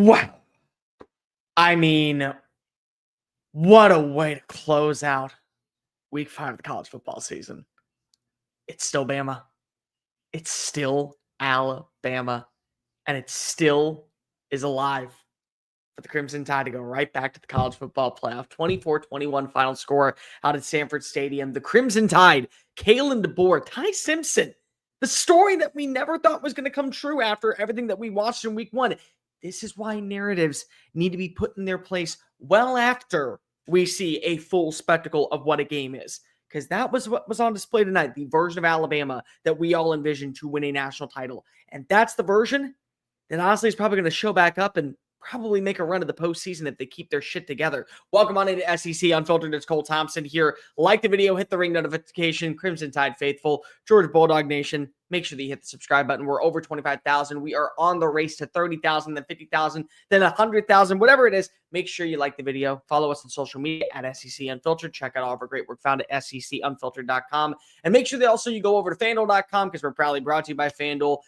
Wow. I mean, what a way to close out week 5 of the college football season. It's still Bama. It's still Alabama. And it still is alive for the Crimson Tide to go right back to the college football playoff. 24-21 final score out at Samford Stadium. The Crimson Tide, Kalen DeBoer, Ty Simpson. The story that we never thought was going to come true after everything that we watched in week 1. This is why narratives need to be put in their place well after we see a full spectacle of what a game is. Because that was what was on display tonight, the version of Alabama that we all envisioned to win a national title. And that's the version that honestly is probably going to show back up and probably make a run to the postseason if they keep their shit together. Welcome on into SEC Unfiltered. It's Cole Thompson here. Like the video, hit the ring notification. Crimson Tide faithful, Georgia Bulldog Nation. Make sure that you hit the subscribe button. We're over 25,000. We are on the race to 30,000, then 50,000, then 100,000, whatever it is. Make sure you like the video. Follow us on social media at SEC Unfiltered. Check out all of our great work found at secunfiltered.com. And make sure that also you go over to FANDUEL.com because we're proudly brought to you by FANDUEL.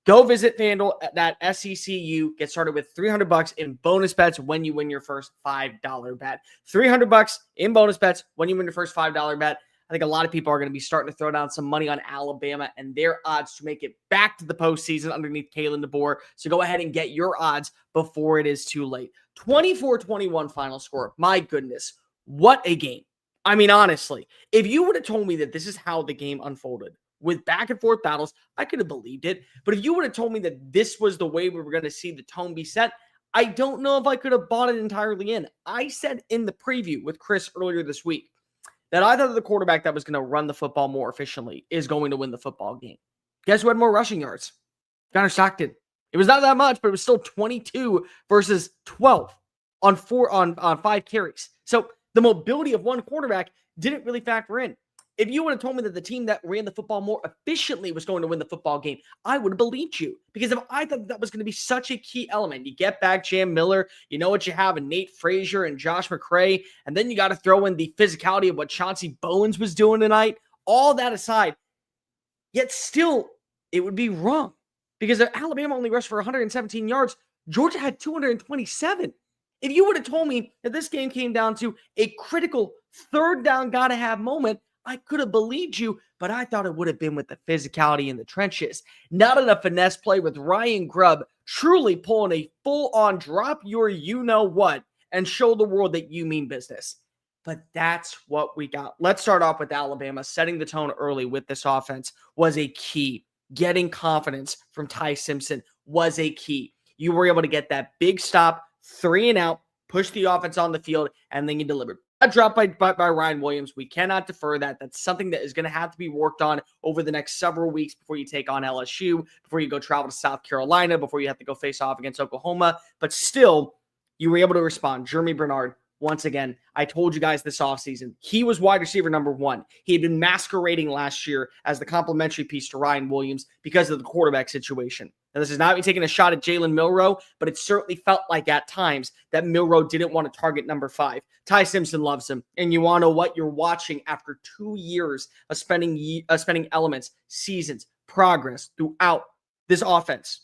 Go visit FanDuel at SECU. Get started with $300 in bonus bets when you win your first $5 bet. $300 in bonus bets when you win your first $5 bet. I think a lot of people are going to be starting to throw down some money on Alabama and their odds to make it back to the postseason underneath Kalen DeBoer. So go ahead and get your odds before it is too late. 24-21 final score. My goodness, what a game. I mean, honestly, if you would have told me that this is how the game unfolded, with back and forth battles, I could have believed it. But if you would have told me that this was the way we were going to see the tone be set, I don't know if I could have bought it entirely in. I said in the preview with Chris earlier this week that I thought the quarterback that was going to run the football more efficiently is going to win the football game. Guess who had more rushing yards? Connor Stockton. It was not that much, but it was still 22 versus 12 on 5 carries. So the mobility of one quarterback didn't really factor in. If you would have told me that the team that ran the football more efficiently was going to win the football game, I would have believed you. Because if I thought that was going to be such a key element, you get back Jam Miller, you know what you have in Nate Frazier and Josh McCray, and then you got to throw in the physicality of what Chauncey Bowens was doing tonight. All that aside, yet still, it would be wrong. Because if Alabama only rushed for 117 yards, Georgia had 227. If you would have told me that this game came down to a critical third down gotta have moment, I could have believed you, but I thought it would have been with the physicality in the trenches. Not enough finesse play with Ryan Grubb truly pulling a full-on drop your you-know-what and show the world that you mean business. But that's what we got. Let's start off with Alabama. Setting the tone early with this offense was a key. Getting confidence from Ty Simpson was a key. You were able to get that big stop, 3 and out, push the offense on the field, and then you delivered. A drop by Ryan Williams. We cannot defer that. That's something that is going to have to be worked on over the next several weeks before you take on LSU, before you go travel to South Carolina, before you have to go face off against Oklahoma. But still, you were able to respond. Jeremy Bernard, once again, I told you guys this offseason, he was wide receiver number 1. He had been masquerading last year as the complementary piece to Ryan Williams because of the quarterback situation. Now, this is not me taking a shot at Jalen Milroe, but it certainly felt like at times that Milroe didn't want to target number 5. Ty Simpson loves him. And you want to know what you're watching after 2 years of spending elements, seasons, progress throughout this offense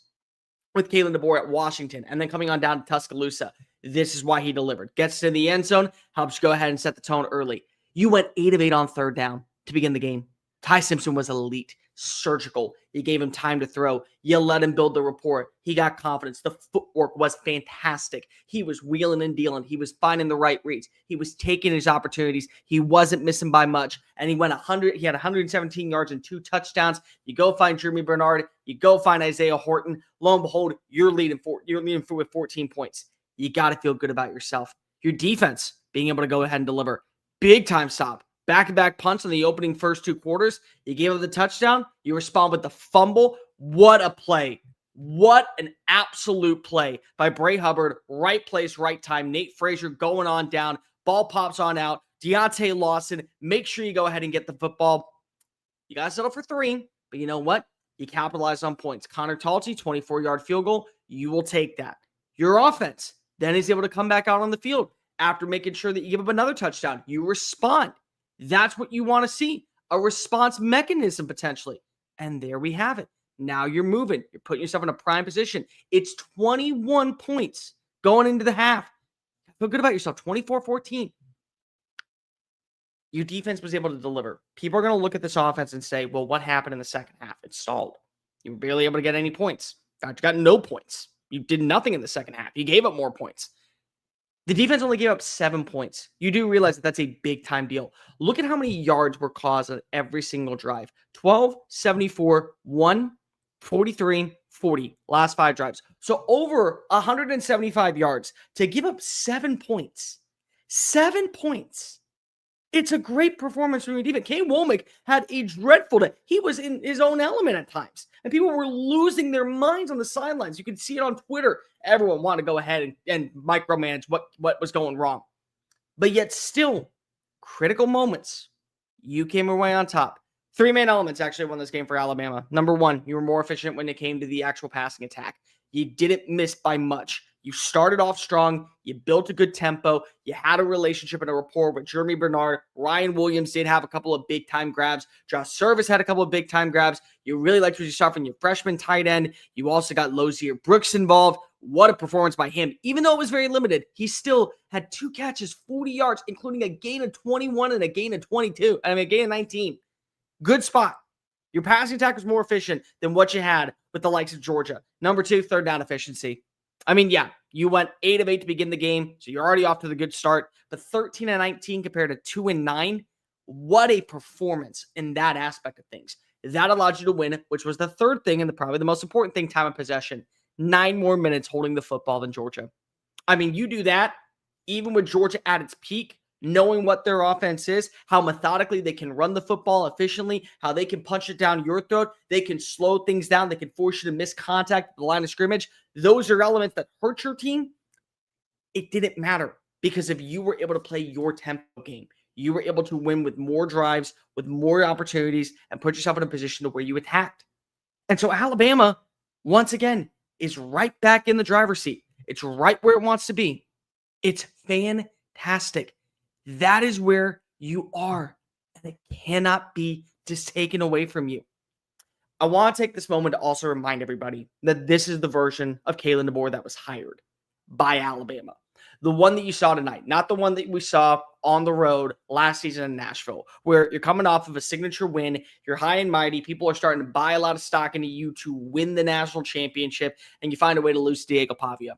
with Kalen DeBoer at Washington and then coming on down to Tuscaloosa. This is why he delivered. Gets to the end zone, helps go ahead and set the tone early. You went 8 of 8 on third down to begin the game. Ty Simpson was elite, surgical. You gave him time to throw. You let him build the rapport. He got confidence. The footwork was fantastic. He was wheeling and dealing. He was finding the right reads. He was taking his opportunities. He wasn't missing by much. And he went 100. He had 117 yards and 2 touchdowns. You go find Jeremy Bernard. You go find Isaiah Horton. Lo and behold, you're leading with 14 points. You got to feel good about yourself. Your defense being able to go ahead and deliver. Big time stop. Back-to-back punts in the opening first 2 quarters. You gave up the touchdown. You respond with the fumble. What a play. What an absolute play by Bray Hubbard. Right place, right time. Nate Frazier going on down. Ball pops on out. Deontay Lawson. Make sure you go ahead and get the football. You got to settle for 3. But you know what? You capitalize on points. Connor Talty, 24-yard field goal. You will take that. Your offense then is able to come back out on the field after making sure that you give up another touchdown. You respond. That's what you want to see, a response mechanism potentially. And there we have it. Now you're moving. You're putting yourself in a prime position. It's 21 points going into the half. Feel good about yourself. 24-14. Your defense was able to deliver. People are going to look at this offense and say, well, what happened in the second half? It stalled. You were barely able to get any points. In fact, you got no points. You did nothing in the second half. You gave up more points. The defense only gave up 7 points. You do realize that that's a big-time deal. Look at how many yards were caused on every single drive. 12, 74, 1, 43, 40. Last 5 drives. So over 175 yards to give up 7 points. 7 points. It's a great performance from your defense. Kane Womack had a dreadful day. He was in his own element at times. And people were losing their minds on the sidelines. You could see it on Twitter. Everyone wanted to go ahead and micromanage what was going wrong. But yet still, critical moments, you came away on top. 3 main elements actually won this game for Alabama. Number 1, you were more efficient when it came to the actual passing attack. You didn't miss by much. You started off strong. You built a good tempo. You had a relationship and a rapport with Jeremy Bernard. Ryan Williams did have a couple of big-time grabs. Josh Service had a couple of big-time grabs. You really liked what you saw from your freshman tight end. You also got Lozier Brooks involved. What a performance by him. Even though it was very limited, he still had 2 catches, 40 yards, including a gain of 21 and a gain of 22. I mean, a gain of 19. Good spot. Your passing attack was more efficient than what you had with the likes of Georgia. Number 2, third down efficiency. I mean, yeah, you went 8 of 8 to begin the game, so you're already off to the good start. But 13 and 19 compared to 2 and 9, what a performance in that aspect of things. That allowed you to win, which was the third thing and probably the most important thing, time of possession. 9 more minutes holding the football than Georgia. I mean, you do that, even with Georgia at its peak, knowing what their offense is, how methodically they can run the football efficiently, how they can punch it down your throat, they can slow things down, they can force you to miss contact at the line of scrimmage. Those are elements that hurt your team. It didn't matter because if you were able to play your tempo game, you were able to win with more drives, with more opportunities, and put yourself in a position to where you attacked. And so Alabama, once again, is right back in the driver's seat. It's right where it wants to be. It's fantastic. That is where you are, and it cannot be just taken away from you. I want to take this moment to also remind everybody that this is the version of Kalen DeBoer that was hired by Alabama. The one that you saw tonight, not the one that we saw on the road last season in Nashville, where you're coming off of a signature win, you're high and mighty, people are starting to buy a lot of stock into you to win the national championship, and you find a way to lose Diego Pavia.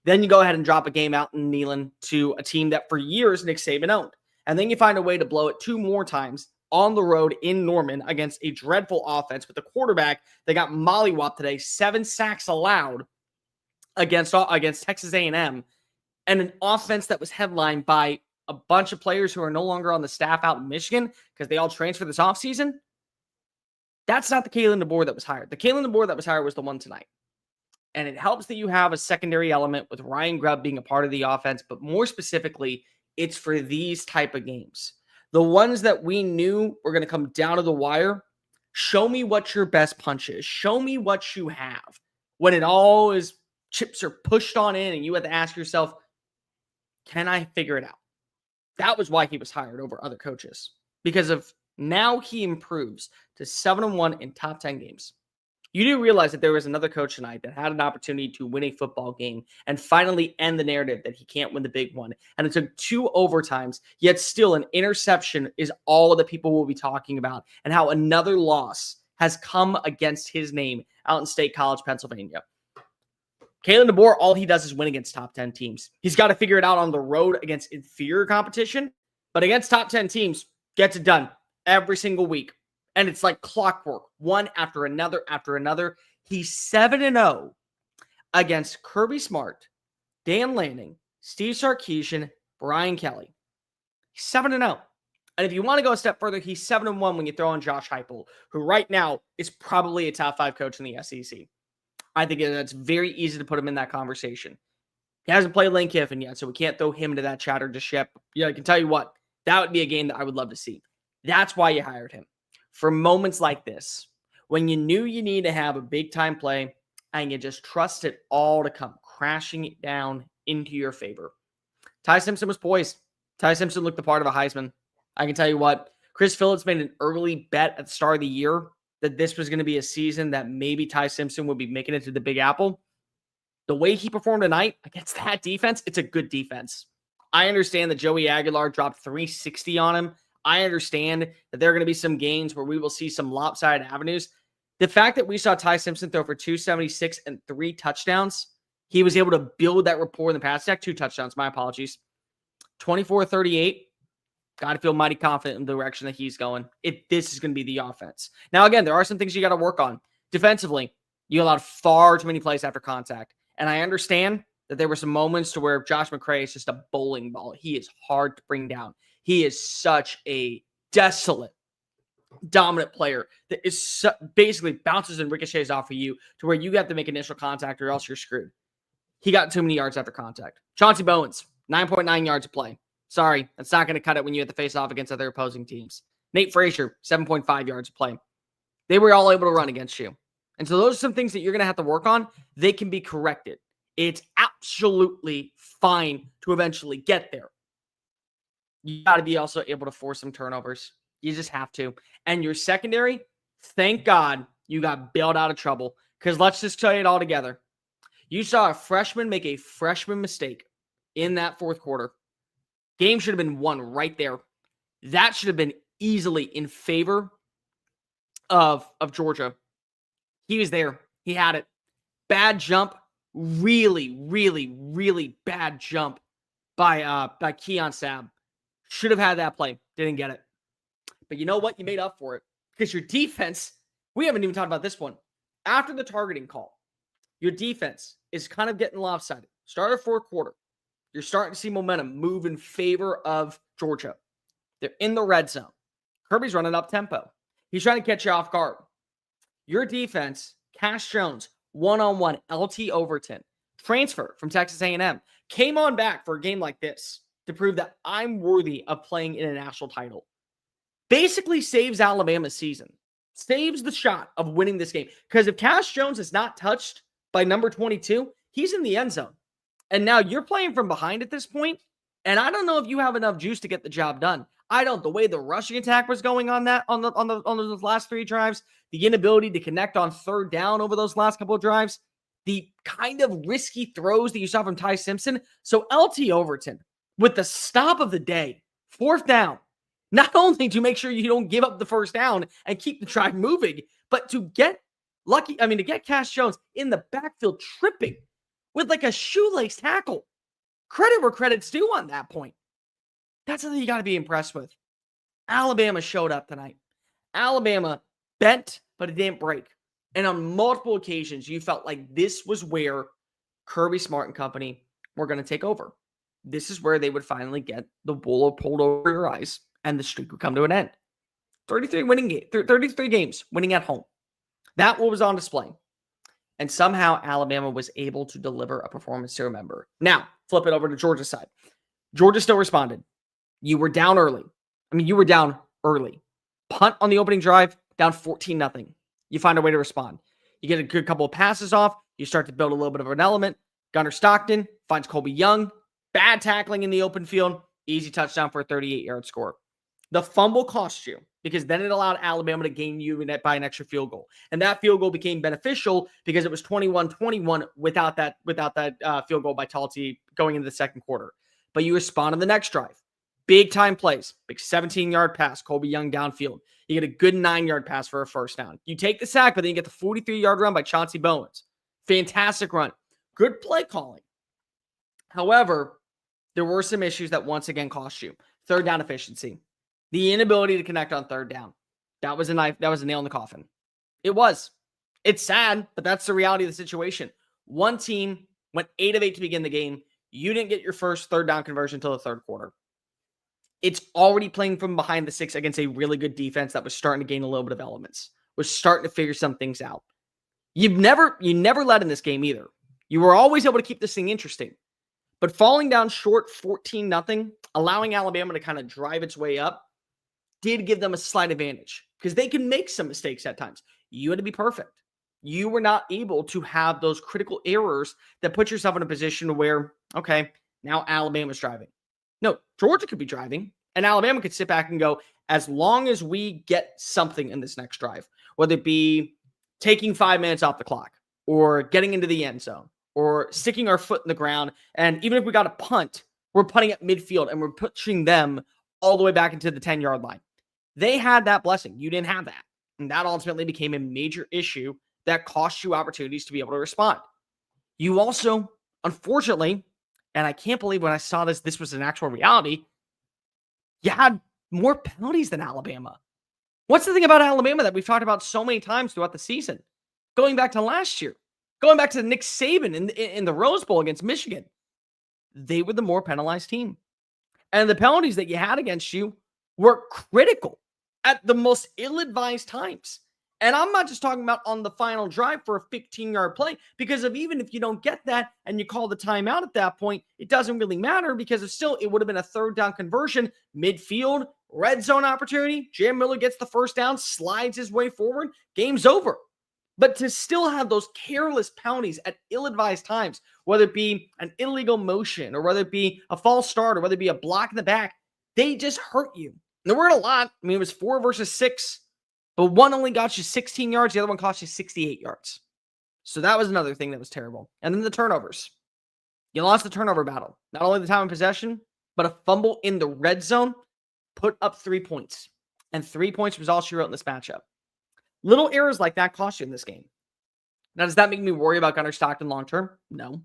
Then you go ahead and drop a game out in Neyland to a team that for years Nick Saban owned. And then you find a way to blow it 2 more times on the road in Norman against a dreadful offense with a quarterback that got mollywopped today, 7 sacks allowed against Texas A&M, and an offense that was headlined by a bunch of players who are no longer on the staff out in Michigan because they all transferred this offseason. That's not the Kalen DeBoer that was hired. The Kalen DeBoer that was hired was the one tonight. And it helps that you have a secondary element with Ryan Grubb being a part of the offense, but more specifically, it's for these type of games. The ones that we knew were going to come down to the wire. Show me what your best punch is. Show me what you have. When it all is chips are pushed on in and you have to ask yourself, can I figure it out? That was why he was hired over other coaches. Because of now he improves to 7-1 in top 10 games. You do realize that there was another coach tonight that had an opportunity to win a football game and finally end the narrative that he can't win the big one. And it took 2 overtimes, yet still an interception is all that people will be talking about, and how another loss has come against his name out in State College, Pennsylvania. Kalen DeBoer, all he does is win against top 10 teams. He's got to figure it out on the road against inferior competition, but against top 10 teams, gets it done every single week. And it's like clockwork, one after another after another. He's 7-0 against Kirby Smart, Dan Lanning, Steve Sarkisian, Brian Kelly. He's 7-0. And if you want to go a step further, he's 7-1 when you throw in Josh Heupel, who right now is probably a top 5 coach in the SEC. I think that's very easy to put him in that conversation. He hasn't played Lane Kiffin yet, so we can't throw him into that chatter just yet. Yeah, I can tell you what, that would be a game that I would love to see. That's why you hired him. For moments like this, when you knew you need to have a big-time play and you just trust it all to come crashing down into your favor. Ty Simpson was poised. Ty Simpson looked the part of a Heisman. I can tell you what, Chris Phillips made an early bet at the start of the year that this was going to be a season that maybe Ty Simpson would be making it to the Big Apple. the way he performed tonight against that defense, it's a good defense. I understand that Joey Aguilar dropped 360 on him. I understand that there are going to be some games where we will see some lopsided avenues. The fact that we saw Ty Simpson throw for 276 and 3 touchdowns, he was able to build that rapport in the pass attack. 2 touchdowns, my apologies. 24-38. Got to feel mighty confident in the direction that he's going. This is going to be the offense. Now, again, there are some things you got to work on. Defensively, you allowed far too many plays after contact. And I understand that there were some moments to where Josh McCray is just a bowling ball. He is hard to bring down. He is such a desolate, dominant player that is basically bounces and ricochets off of you to where you have to make initial contact or else you're screwed. He got too many yards after contact. Chauncey Bowens, 9.9 yards of play. Sorry, that's not going to cut it when you have to face off against other opposing teams. Nate Frazier, 7.5 yards of play. They were all able to run against you. And so those are some things that you're going to have to work on. They can be corrected. It's absolutely fine to eventually get there. You got to be also able to force some turnovers. You just have to. And your secondary, thank God you got bailed out of trouble. Because let's just tell you it all together. You saw a freshman make a freshman mistake in that fourth quarter. Game should have been won right there. That should have been easily in favor of Georgia. He was there. He had it. Bad jump. Really, really, really bad jump by Keon Sabb. Should have had that play. Didn't get it. But you know what? You made up for it. Because your defense, we haven't even talked about this one. After the targeting call, your defense is kind of getting lopsided. Start of fourth quarter. You're starting to see momentum move in favor of Georgia. They're in the red zone. Kirby's running up tempo. He's trying to catch you off guard. Your defense, Cash Jones, one-on-one, LT Overton, transfer from Texas A&M, came on back for a game like this to prove that I'm worthy of playing in a national title. Basically saves Alabama's season. Saves the shot of winning this game. Because if Cash Jones is not touched by number 22, he's in the end zone. And now you're playing from behind at this point, and I don't know if you have enough juice to get the job done. I don't. The way the rushing attack was going on those last 3 drives, the inability to connect on third down over those last couple of drives, the kind of risky throws that you saw from Ty Simpson. So LT Overton, with the stop of the day, 4th down, not only to make sure you don't give up the first down and keep the drive moving, but to get to get Cash Jones in the backfield tripping with like a shoelace tackle. Credit where credit's due on that point. That's something you got to be impressed with. Alabama showed up tonight. Alabama bent, but it didn't break. And on multiple occasions, you felt like this was where Kirby Smart and company were going to take over. This is where they would finally get the wool pulled over your eyes, and the streak would come to an end. 33 games winning at home. That was on display. And somehow Alabama was able to deliver a performance to remember. Now, flip it over to Georgia's side. Georgia still responded. You were down early. You were down early. Punt on the opening drive, down 14-0. You find a way to respond. You get a good couple of passes off. You start to build a little bit of an element. Gunnar Stockton finds Colby Young. Bad tackling in the open field. Easy touchdown for a 38-yard score. The fumble cost you because then it allowed Alabama to gain you by an extra field goal. And that field goal became beneficial because it was 21-21 without that field goal by Talty going into the second quarter. But you respond on the next drive. Big time plays. Big 17-yard pass. Colby Young downfield. You get a good 9-yard pass for a first down. You take the sack, but then you get the 43-yard run by Chauncey Bowens. Fantastic run. Good play calling. However, there were some issues that once again cost you. Third down efficiency. The inability to connect on third down. That was a nail in the coffin. It was. It's sad, but that's the reality of the situation. One team went 8 of 8 to begin the game. You didn't get your first third down conversion until the third quarter. It's already playing from behind the 6 against a really good defense that was starting to gain a little bit of elements. Was starting to figure some things out. You never led in this game either. You were always able to keep this thing interesting. But falling down short 14-0, allowing Alabama to kind of drive its way up, did give them a slight advantage because they can make some mistakes at times. You had to be perfect. You were not able to have those critical errors that put yourself in a position where, okay, now Alabama's driving. No, Georgia could be driving, and Alabama could sit back and go, as long as we get something in this next drive, whether it be taking 5 minutes off the clock or getting into the end zone or sticking our foot in the ground. And even if we got a punt, we're punting at midfield and we're pushing them all the way back into the 10-yard line. They had that blessing. You didn't have that. And that ultimately became a major issue that cost you opportunities to be able to respond. You also, unfortunately, and I can't believe when I saw this was an actual reality, you had more penalties than Alabama. What's the thing about Alabama that we've talked about so many times throughout the season? Going back to last year, going back to Nick Saban in the Rose Bowl against Michigan, they were the more penalized team. And the penalties that you had against you were critical at the most ill-advised times. And I'm not just talking about on the final drive for a 15-yard play, because even if you don't get that and you call the timeout at that point, it doesn't really matter because it would have been a third down conversion, midfield, red zone opportunity. Jam Miller gets the first down, slides his way forward, game's over. But to still have those careless penalties at ill-advised times, whether it be an illegal motion or whether it be a false start or whether it be a block in the back, they just hurt you. And there weren't a lot. I mean, it was 4 versus 6. But one only got you 16 yards. The other one cost you 68 yards. So that was another thing that was terrible. And then the turnovers. You lost the turnover battle. Not only the time of possession, but a fumble in the red zone put up 3 points. And 3 points was all she wrote in this matchup. Little errors like that cost you in this game. Now, does that make me worry about Gunnar Stockton long-term? No.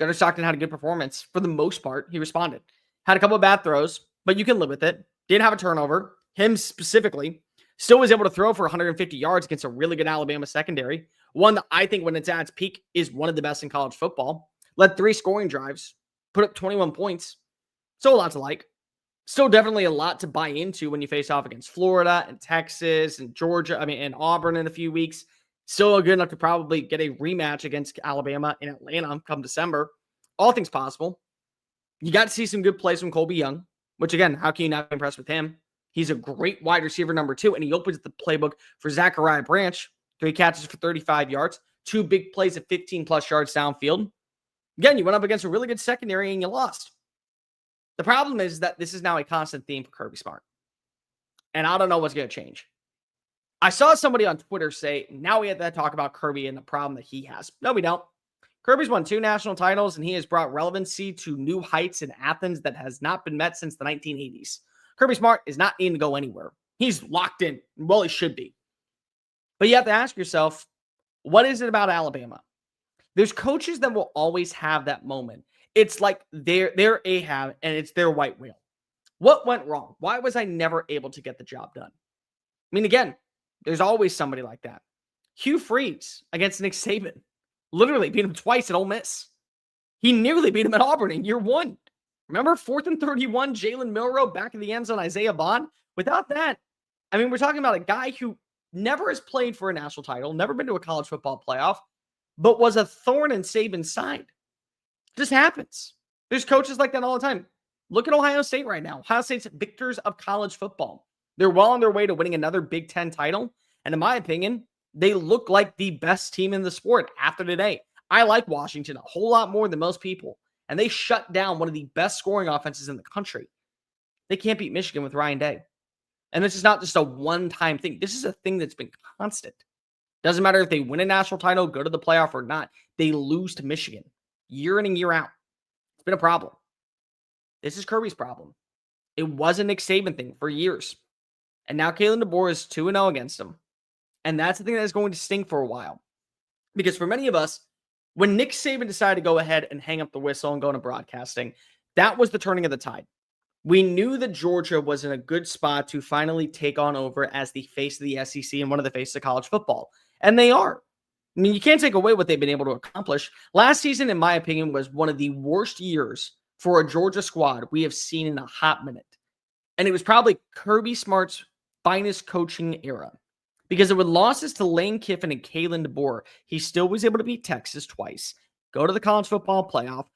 Gunnar Stockton had a good performance. For the most part, he responded. Had a couple of bad throws, but you can live with it. Didn't have a turnover. Him specifically. Still was able to throw for 150 yards against a really good Alabama secondary. One that I think when it's at its peak is one of the best in college football. Led 3 scoring drives. Put up 21 points. Still a lot to like. Still definitely a lot to buy into when you face off against Florida and Texas and Georgia, and Auburn in a few weeks. Still good enough to probably get a rematch against Alabama in Atlanta come December. All things possible. You got to see some good plays from Colby Young, which again, how can you not be impressed with him? He's a great wide receiver number 2, and he opens the playbook for Zachariah Branch. 3 catches for 35 yards, 2 big plays at 15-plus yards downfield. Again, you went up against a really good secondary and you lost. The problem is that this is now a constant theme for Kirby Smart. And I don't know what's going to change. I saw somebody on Twitter say, now we have to talk about Kirby and the problem that he has. No, we don't. Kirby's won 2 national titles, and he has brought relevancy to new heights in Athens that has not been met since the 1980s. Kirby Smart is not needing to go anywhere. He's locked in. Well, he should be. But you have to ask yourself, what is it about Alabama? There's coaches that will always have that moment. It's like they're Ahab and it's their white whale. What went wrong? Why was I never able to get the job done? I mean, again, there's always somebody like that. Hugh Freeze against Nick Saban. Literally beat him twice at Ole Miss. He nearly beat him at Auburn in year 1. Remember 4th and 31, Jalen Milroe back in the end zone, Isaiah Bond? Without that, I mean, we're talking about a guy who never has played for a national title, never been to a college football playoff, but was a thorn in Saban's side. Just happens. There's coaches like that all the time. Look at Ohio State right now. Ohio State's victors of college football. They're well on their way to winning another Big Ten title. And in my opinion, they look like the best team in the sport after today. I like Washington a whole lot more than most people. And they shut down one of the best scoring offenses in the country. They can't beat Michigan with Ryan Day. And this is not just a one-time thing. This is a thing that's been constant. Doesn't matter if they win a national title, go to the playoff or not. They lose to Michigan year in and year out. It's been a problem. This is Kirby's problem. It was a Nick Saban thing for years. And now Kalen DeBoer is 2-0 against him. And that's the thing that is going to sting for a while. Because for many of us, when Nick Saban decided to go ahead and hang up the whistle and go into broadcasting, that was the turning of the tide. We knew that Georgia was in a good spot to finally take on over as the face of the SEC and one of the faces of college football. And they are. I mean, you can't take away what they've been able to accomplish. Last season, in my opinion, was one of the worst years for a Georgia squad we have seen in a hot minute. And it was probably Kirby Smart's finest coaching era. Because with losses to Lane Kiffin and Kalen DeBoer, he still was able to beat Texas twice, go to the college football playoff,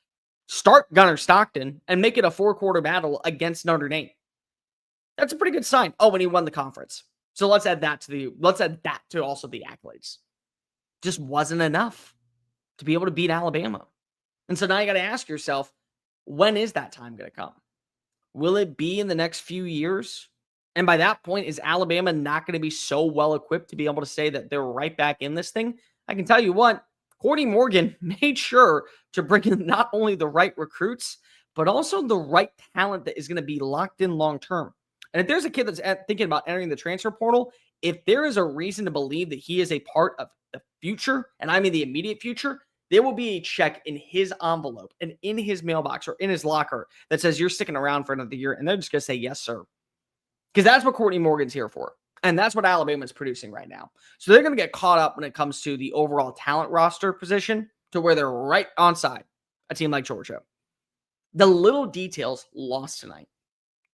start Gunnar Stockton, and make it a 4-quarter battle against Notre Dame. That's a pretty good sign. Oh, and he won the conference. So let's add that to also the accolades. Just wasn't enough to be able to beat Alabama. And so now you got to ask yourself, when is that time going to come? Will it be in the next few years? And by that point, is Alabama not going to be so well equipped to be able to say that they're right back in this thing? I can tell you what, Courtney Morgan made sure to bring in not only the right recruits, but also the right talent that is going to be locked in long term. And if there's a kid that's thinking about entering the transfer portal, if there is a reason to believe that he is a part of the future, and I mean the immediate future, there will be a check in his envelope and in his mailbox or in his locker that says you're sticking around for another year. And they're just going to say, yes, sir. Because that's what Courtney Morgan's here for. And that's what Alabama's producing right now. So they're going to get caught up when it comes to the overall talent roster position to where they're right on side a team like Georgia. The little details lost tonight.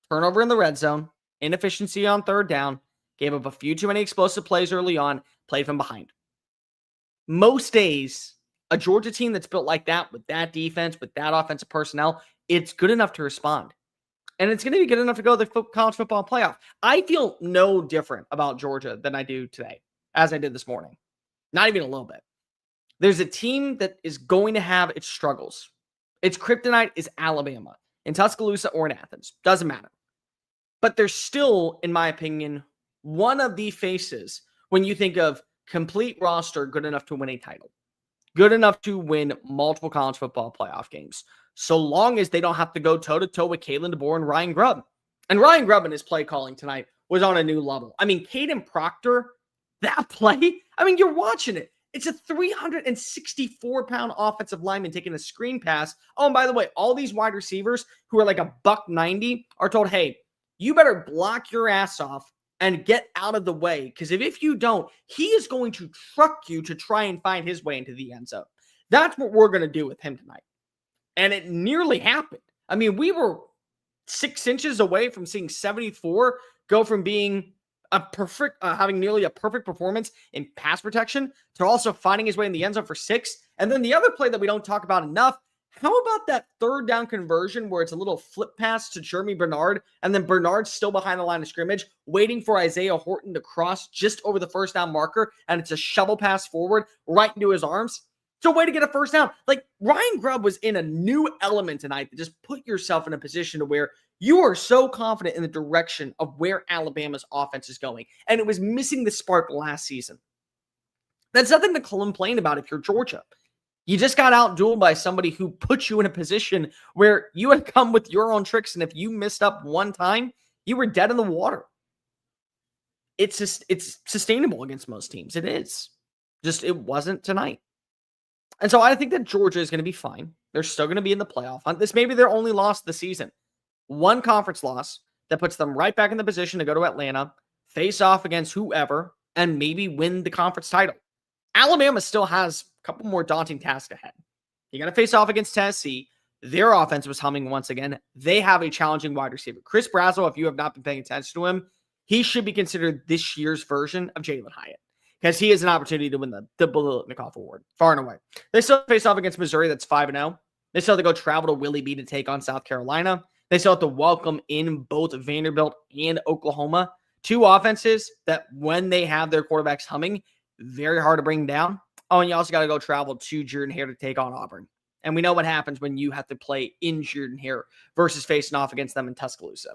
Turnover in the red zone, inefficiency on third down, gave up a few too many explosive plays early on, played from behind. Most days, a Georgia team that's built like that, with that defense, with that offensive personnel, it's good enough to respond. And it's going to be good enough to go to the college football playoff. I feel no different about Georgia than I do today, as I did this morning. Not even a little bit. There's a team that is going to have its struggles. Its kryptonite is Alabama, in Tuscaloosa or in Athens. Doesn't matter. But they're still, in my opinion, one of the faces when you think of complete roster good enough to win a title. Good enough to win multiple college football playoff games. So long as they don't have to go toe-to-toe with Kalen DeBoer and Ryan Grubb. And Ryan Grubb and his play calling tonight was on a new level. I mean, Caden Proctor, that play, I mean, you're watching it. It's a 364-pound offensive lineman taking a screen pass. Oh, and by the way, all these wide receivers who are like a $190 are told, hey, you better block your ass off and get out of the way. Because if you don't, he is going to truck you to try and find his way into the end zone. That's what we're going to do with him tonight. And it nearly happened. I mean, we were 6 inches away from seeing 74 go from being a perfect, having nearly a perfect performance in pass protection to also finding his way in the end zone for 6. And then the other play that we don't talk about enough, how about that third down conversion where it's a little flip pass to Jeremy Bernard, and then Bernard's still behind the line of scrimmage, waiting for Isaiah Horton to cross just over the first down marker, and it's a shovel pass forward right into his arms? It's a way to get a first down. Like, Ryan Grubb was in a new element tonight that just put yourself in a position to where you are so confident in the direction of where Alabama's offense is going. And it was missing the spark last season. That's nothing to complain about if you're Georgia. You just got outdueled by somebody who put you in a position where you had come with your own tricks, and if you missed up one time, you were dead in the water. It's sustainable against most teams. It is. Just it wasn't tonight. And so I think that Georgia is going to be fine. They're still going to be in the playoff hunt. This may be their only loss of the season. One conference loss that puts them right back in the position to go to Atlanta, face off against whoever, and maybe win the conference title. Alabama still has a couple more daunting tasks ahead. You got to face off against Tennessee. Their offense was humming once again. They have a challenging wide receiver. Chris Brazzell, if you have not been paying attention to him, he should be considered this year's version of Jalen Hyatt, because he has an opportunity to win the Biletnikoff Award, far and away. They still face off against Missouri, that's 5-0. They still have to go travel to Willie B to take on South Carolina. They still have to welcome in both Vanderbilt and Oklahoma. Two offenses that, when they have their quarterbacks humming, very hard to bring down. Oh, and you also got to go travel to Jordan-Hare to take on Auburn. And we know what happens when you have to play in Jordan-Hare versus facing off against them in Tuscaloosa.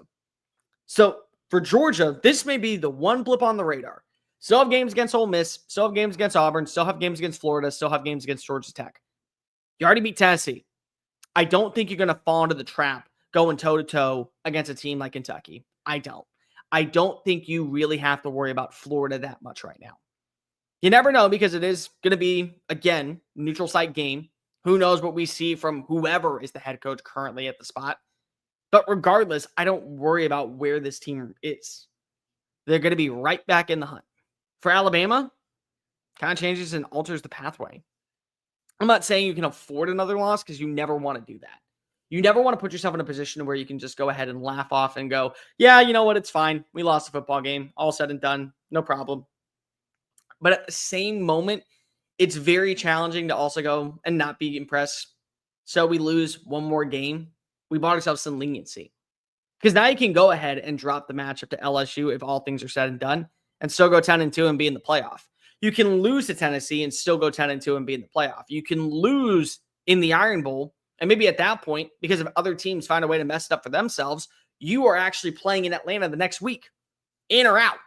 So for Georgia, this may be the one blip on the radar. Still have games against Ole Miss, still have games against Auburn, still have games against Florida, still have games against Georgia Tech. You already beat Tennessee. I don't think you're going to fall into the trap going toe-to-toe against a team like Kentucky. I don't think you really have to worry about Florida that much right now. You never know, because it is going to be, again, neutral site game. Who knows what we see from whoever is the head coach currently at the spot. But regardless, I don't worry about where this team is. They're going to be right back in the hunt. For Alabama, kind of changes and alters the pathway. I'm not saying you can afford another loss, because you never want to do that. You never want to put yourself in a position where you can just go ahead and laugh off and go, yeah, you know what, it's fine. We lost a football game. All said and done. No problem. But at the same moment, it's very challenging to also go and not be impressed. So we lose one more game. We bought ourselves some leniency. Because now you can go ahead and drop the matchup to LSU if all things are said and done, and still go 10-2 and be in the playoff. You can lose to Tennessee and still go 10-2 and be in the playoff. You can lose in the Iron Bowl, and maybe at that point, because if other teams find a way to mess it up for themselves, you are actually playing in Atlanta the next week, in or out.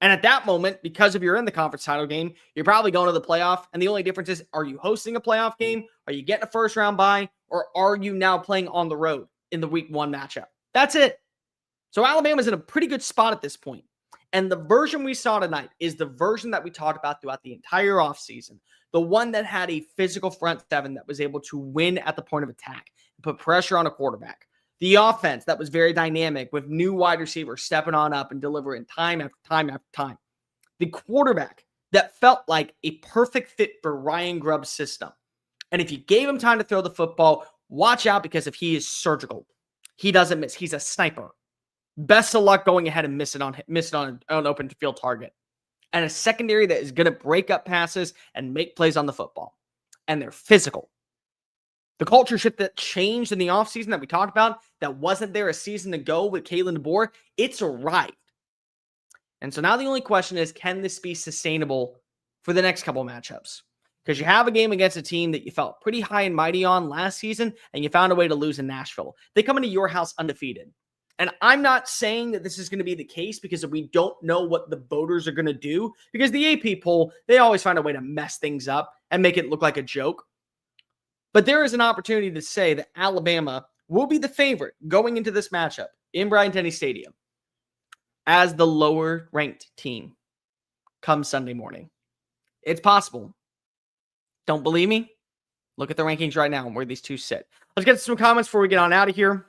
And at that moment, because if you're in the conference title game, you're probably going to the playoff. And the only difference is, are you hosting a playoff game? Are you getting a first round bye? Or are you now playing on the road in the week 1 matchup? That's it. So Alabama's in a pretty good spot at this point. And the version we saw tonight is the version that we talked about throughout the entire offseason. The one that had a physical front seven that was able to win at the point of attack and put pressure on a quarterback. The offense that was very dynamic with new wide receivers stepping on up and delivering time after time after time. The quarterback that felt like a perfect fit for Ryan Grubb's system. And if you gave him time to throw the football, watch out, because if he is surgical, he doesn't miss. He's a sniper. Best of luck going ahead and miss it on an open field target. And a secondary that is going to break up passes and make plays on the football. And they're physical. The culture shift that changed in the offseason that we talked about, that wasn't there a season ago with Kalen DeBoer, it's arrived. And so now the only question is, can this be sustainable for the next couple matchups? Because you have a game against a team that you felt pretty high and mighty on last season, and you found a way to lose in Nashville. They come into your house undefeated. And I'm not saying that this is going to be the case, because we don't know what the voters are going to do, because the AP poll, they always find a way to mess things up and make it look like a joke. But there is an opportunity to say that Alabama will be the favorite going into this matchup in Bryant-Denny Stadium as the lower ranked team come Sunday morning. It's possible. Don't believe me? Look at the rankings right now and where these two sit. Let's get to some comments before we get on out of here.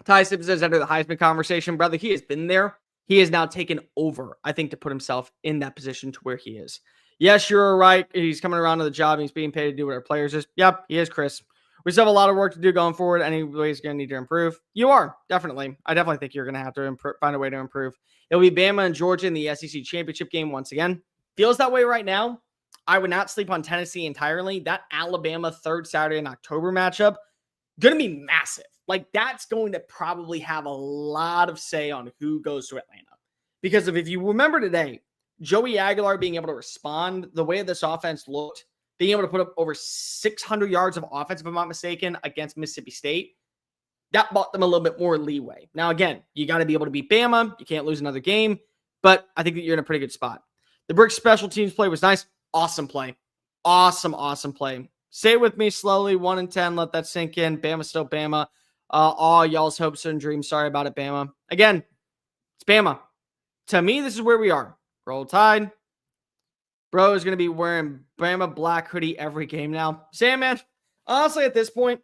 Ty Sips says, enter the Heisman conversation. Brother, he has been there. He has now taken over, I think, to put himself in that position to where he is. Yes, you're right. He's coming around to the job. He's being paid to do what our players is. Yep, he is, Chris. We still have a lot of work to do going forward. Anyway, he's going to need to improve. You are, definitely. I definitely think you're going to have to find a way to improve. It'll be Bama and Georgia in the SEC championship game once again. Feels that way right now. I would not sleep on Tennessee entirely. That Alabama third Saturday in October matchup, going to be massive. Like, that's going to probably have a lot of say on who goes to Atlanta. Because if you remember today, Joey Aguilar being able to respond the way this offense looked, being able to put up over 600 yards of offense, if I'm not mistaken, against Mississippi State, that bought them a little bit more leeway. Now, again, you got to be able to beat Bama. You can't lose another game, but I think that you're in a pretty good spot. The Brick special teams play was nice. Awesome play. Awesome play. Say it with me slowly. 1 and 10. Let that sink in. Bama still Bama. All y'all's hopes and dreams. Sorry about it, Bama. Again, it's Bama. To me, this is where we are. Roll Tide. Bro is going to be wearing Bama black hoodie every game now. Sam, man, honestly, at this point,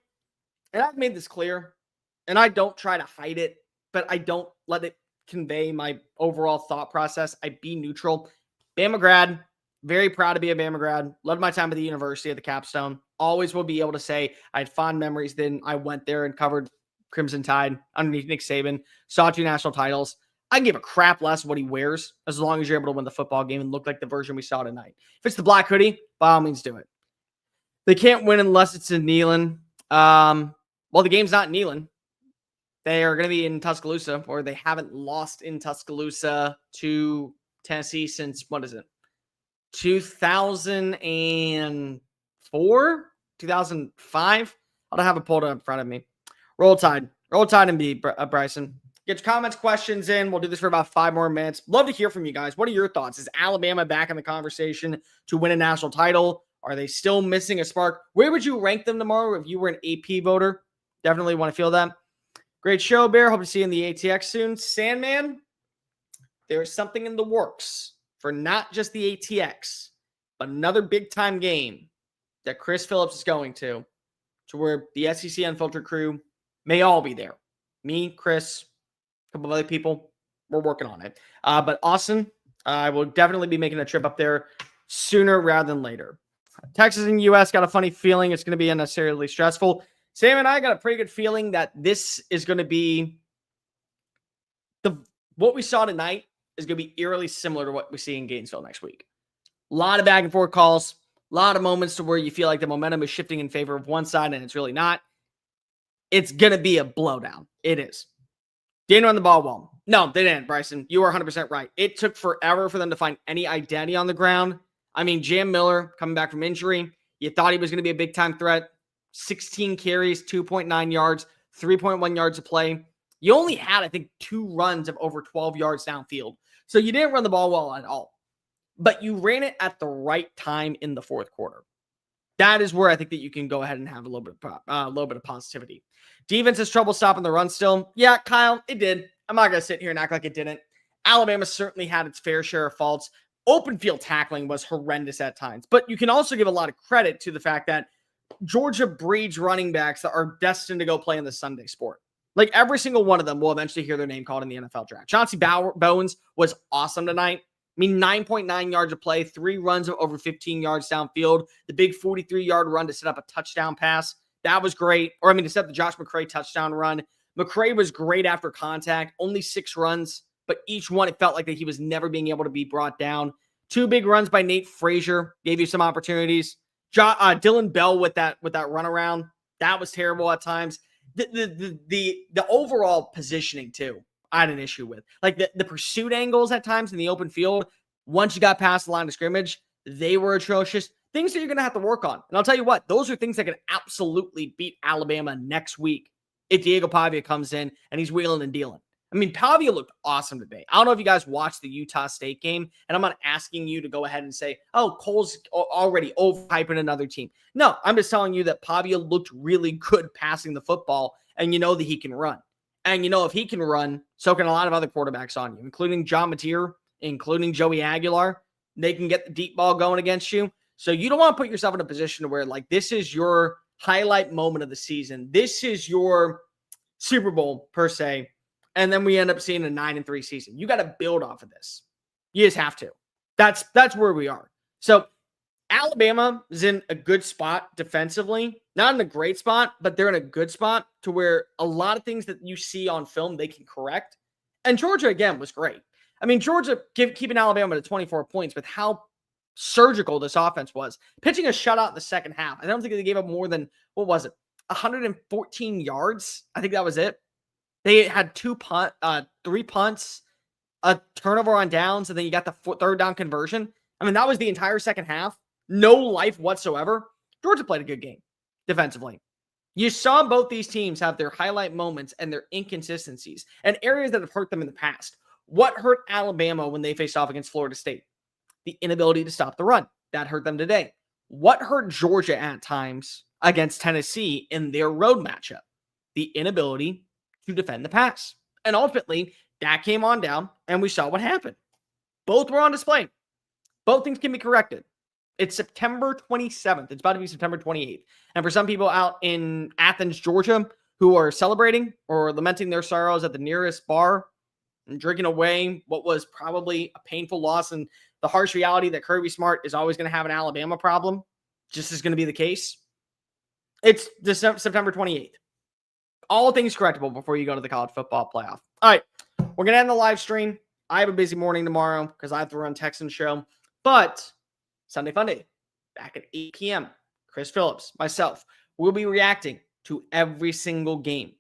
and I've made this clear, and I don't try to hide it, but I don't let it convey my overall thought process. I be neutral. Bama grad. Very proud to be a Bama grad. Loved my time at the university at the Capstone. Always will be able to say I had fond memories. Then I went there and covered Crimson Tide underneath Nick Saban. Saw 2 national titles. I can give a crap less what he wears as long as you're able to win the football game and look like the version we saw tonight. If it's the black hoodie, by all means do it. They can't win unless it's in Neyland. Well, the game's not in Neyland. They are going to be in Tuscaloosa, or they haven't lost in Tuscaloosa to Tennessee since, what is it? 2004? 2005? I don't have it pulled up in front of me. Roll Tide. Roll Tide and be Bryson. Get your comments, questions in. We'll do this for about 5 more minutes. Love to hear from you guys. What are your thoughts? Is Alabama back in the conversation to win a national title? Are they still missing a spark? Where would you rank them tomorrow if you were an AP voter? Definitely want to feel that. Great show, Bear. Hope to see you in the ATX soon. Sandman, there is something in the works for not just the ATX, but another big-time game that Chris Phillips is going to where the SEC Unfiltered crew may all be there. Me, Chris, a couple of other people. We're working on it. But Austin, I will definitely be making a trip up there sooner rather than later. Texas and U.S. got a funny feeling it's going to be unnecessarily stressful. Sam and I got a pretty good feeling that this is going to be what we saw tonight is going to be eerily similar to what we see in Gainesville next week. A lot of back and forth calls, a lot of moments to where you feel like the momentum is shifting in favor of one side and it's really not. It's going to be a blowdown. It is. Didn't run the ball well. No, they didn't, Bryson. You are 100% right. It took forever for them to find any identity on the ground. I mean, Jam Miller coming back from injury. You thought he was going to be a big-time threat. 16 carries, 2.9 yards, 3.1 yards of play. You only had, I think, 2 runs of over 12 yards downfield. So you didn't run the ball well at all. But you ran it at the right time in the fourth quarter. That is where I think that you can go ahead and have a little bit of positivity. Defense has trouble stopping the run still. Yeah, Kyle, it did. I'm not going to sit here and act like it didn't. Alabama certainly had its fair share of faults. Open field tackling was horrendous at times. But you can also give a lot of credit to the fact that Georgia breeds running backs that are destined to go play in the Sunday sport. Like every single one of them will eventually hear their name called in the NFL draft. Chauncey Bowens was awesome tonight. I mean, 9.9 yards of play, 3 runs of over 15 yards downfield, the big 43-yard run to set up a touchdown pass. That was great. Or, to set up the Josh McCray touchdown run. McCray was great after contact, only 6 runs, but each one, it felt like that he was never being able to be brought down. 2 big runs by Nate Frazier gave you some opportunities. Dylan Bell with that runaround, that was terrible at times. The overall positioning, too, I had an issue with. Like the pursuit angles at times in the open field, once you got past the line of scrimmage, they were atrocious. Things that you're going to have to work on. And I'll tell you what, those are things that can absolutely beat Alabama next week if Diego Pavia comes in and he's wheeling and dealing. Pavia looked awesome today. I don't know if you guys watched the Utah State game, and I'm not asking you to go ahead and say, oh, Cole's already overhyping another team. No, I'm just telling you that Pavia looked really good passing the football, and you know that he can run. And you know if he can run, so can a lot of other quarterbacks on you, including John Mateer, including Joey Aguilar. They can get the deep ball going against you. So you don't want to put yourself in a position where, like, this is your highlight moment of the season. This is your Super Bowl, per se. And then we end up seeing a 9-3 season. You got to build off of this. You just have to. That's where we are. So Alabama is in a good spot defensively. Not in a great spot, but they're in a good spot to where a lot of things that you see on film, they can correct. And Georgia, again, was great. Georgia keeping Alabama to 24 points with how surgical this offense was. Pitching a shutout in the second half. I don't think they gave up more than, 114 yards? I think that was it. They had 3 punts, a turnover on downs, and then you got the third down conversion. That was the entire second half. No life whatsoever. Georgia played a good game defensively. You saw both these teams have their highlight moments and their inconsistencies and areas that have hurt them in the past. What hurt Alabama when they faced off against Florida State? The inability to stop the run. That hurt them today. What hurt Georgia at times against Tennessee in their road matchup? The inability to defend the pass. And ultimately, that came on down, and we saw what happened. Both were on display. Both things can be corrected. It's September 27th. It's about to be September 28th. And for some people out in Athens, Georgia, who are celebrating or lamenting their sorrows at the nearest bar and drinking away what was probably a painful loss, and the harsh reality that Kirby Smart is always going to have an Alabama problem, just is going to be the case. It's September 28th. All things correctable before you go to the college football playoff. All right, we're going to end the live stream. I have a busy morning tomorrow because I have to run Texans show. But Sunday Funday, back at 8 p.m., Chris Phillips, myself, will be reacting to every single game.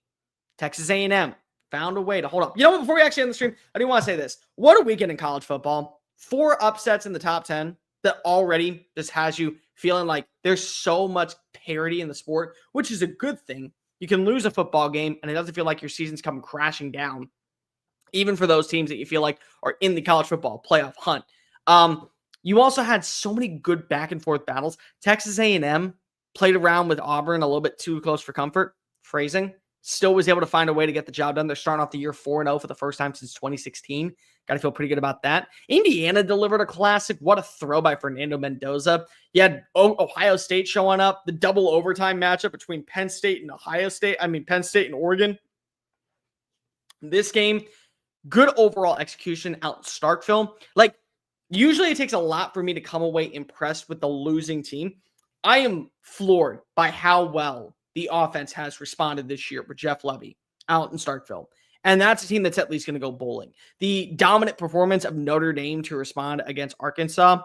Texas A&M found a way to hold up. You know what? Before we actually end the stream, I do want to say this. What a weekend in college football. 4 upsets in the top 10 that already just has you feeling like there's so much parity in the sport, which is a good thing. You can lose a football game, and it doesn't feel like your season's coming crashing down, even for those teams that you feel like are in the college football playoff hunt. You also had so many good back-and-forth battles. Texas A&M played around with Auburn a little bit too close for comfort. Phrasing. Still was able to find a way to get the job done. They're starting off the year 4-0 for the first time since 2016. Got to feel pretty good about that. Indiana delivered a classic. What a throw by Fernando Mendoza. You had Ohio State showing up. The double overtime matchup between Penn State and Penn State and Oregon. This game, good overall execution out in Starkville. Like, usually it takes a lot for me to come away impressed with the losing team. I am floored by how well the offense has responded this year with Jeff Levy out in Starkville. And that's a team that's at least going to go bowling. The dominant performance of Notre Dame to respond against Arkansas.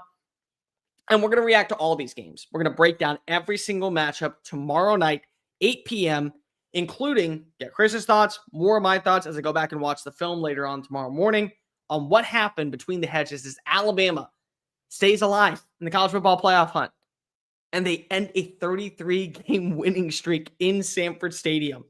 And we're going to react to all these games. We're going to break down every single matchup tomorrow night, 8 p.m., including get Chris's thoughts, more of my thoughts as I go back and watch the film later on tomorrow morning on what happened between the hedges as Alabama stays alive in the college football playoff hunt. And they end a 33-game winning streak in Samford Stadium.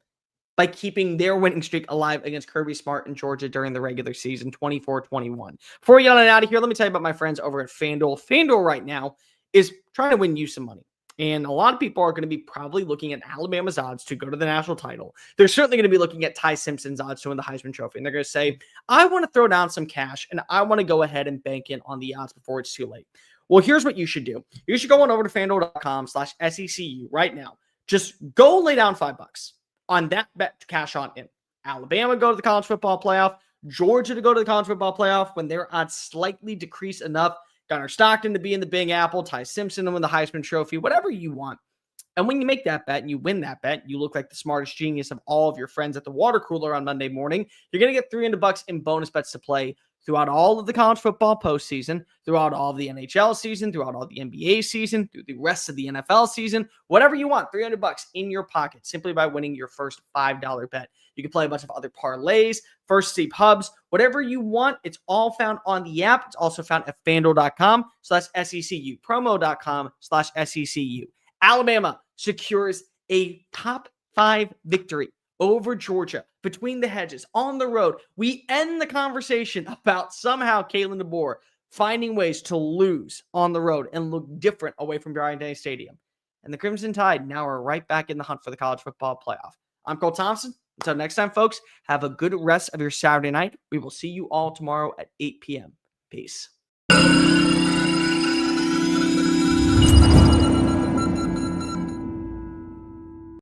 by keeping their winning streak alive against Kirby Smart in Georgia during the regular season, 24-21. Before we get on out of here, let me tell you about my friends over at FanDuel. FanDuel right now is trying to win you some money. And a lot of people are going to be probably looking at Alabama's odds to go to the national title. They're certainly going to be looking at Ty Simpson's odds to win the Heisman Trophy. And they're going to say, I want to throw down some cash and I want to go ahead and bank in on the odds before it's too late. Well, here's what you should do. You should go on over to FanDuel.com/SECU right now. Just go lay down $5 on that bet to cash on in. Alabama go to the college football playoff. Georgia to go to the college football playoff when their odds slightly decrease enough. Gunnar Stockton to be in the Big Apple, Ty Simpson to win the Heisman Trophy, whatever you want. And when you make that bet and you win that bet, you look like the smartest genius of all of your friends at the water cooler on Monday morning. You're going to get $300 in bonus bets to play throughout all of the college football postseason, throughout all of the NHL season, throughout all the NBA season, through the rest of the NFL season, whatever you want, $300 in your pocket simply by winning your first $5 bet. You can play a bunch of other parlays, first steep hubs, whatever you want. It's all found on the app. It's also found at FanDuel.com/SECU, promo.com/SECU. Alabama secures a top 5 victory over Georgia between the hedges on the road. We end the conversation about somehow Kalen DeBoer finding ways to lose on the road and look different away from Bryant-Denny Stadium. And the Crimson Tide now are right back in the hunt for the college football playoff. I'm Cole Thompson. Until next time, folks, have a good rest of your Saturday night. We will see you all tomorrow at 8 p.m. Peace.